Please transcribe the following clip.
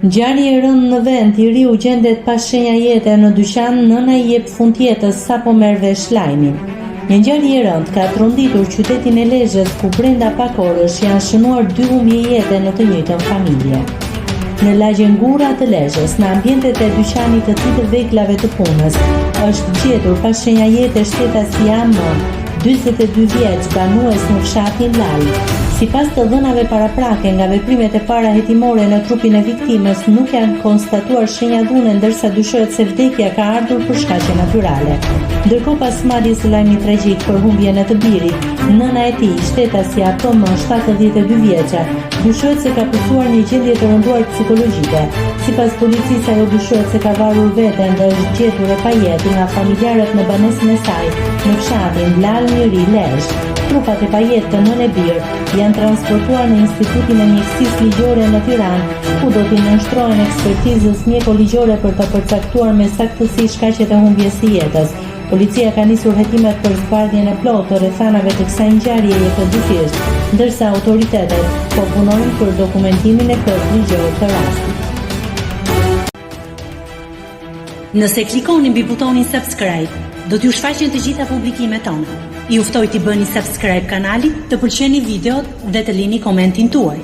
Ngjarje e rëndë në vend, i ri u gjendet pa shenja jete në dyqan, nëna i jep fund jetës sapo merr vesh lajmin. Një ngjarje e rëndë ka tronditur qytetin e Lezhës, ku brenda pak orësh janë shënuar 2 humbje jete në të njëjtën familje. Në lagjen Gurra të Lezhës, në ambientet e dyqanit të 3 veglave të punës, është gjetur pa shenja jete shtetasi Amon, 42 vjeç, banues në fshatin Lal. Sipas të dhënave paraprake nga veprimet e para hetimore në trupin e viktimës, nuk janë konstatuar shenja dhune, ndërsa dyshohet se vdekja ka ardhur për shkaqe natyrale. Ndërkohë, pas marrjes së lajmit tragjik për humbjen e të birit, nëna e tij, shtetasi APM, 72 vjeçe, dyshohet se ka pësuar një gjendje të rënduar psikologjike. Sipas policisë, ajo dyshohet se ka varur veten dhe është gjetur e pajetur nga familjarët në banesën e saj në fshatin Lal Njeri Lezhë. Trupat e pajet të nën e birë janë transportuar në Institutin e Mjekësisë Ligjore në Tiranë, ku do t'i nënshtrohen ekspertizës mjeko-ligjore për të përcaktuar me saktësi shkaqet e humbjes së jetës. Policia ka nisur hetimet për zbardhjen e plotë të rrethanave të kësaj ngjarjeje të dyfishtë, ndërsa autoritetet po punojnë për dokumentimin e këtë ligjor të rastit. Nëse klikoni mbi butonin subscribe, do t'ju shfaqen të gjitha publikimet tona. Ju ftoj t'i bëni subscribe kanalit, të pëlqeni videot dhe të lini komentin tuaj.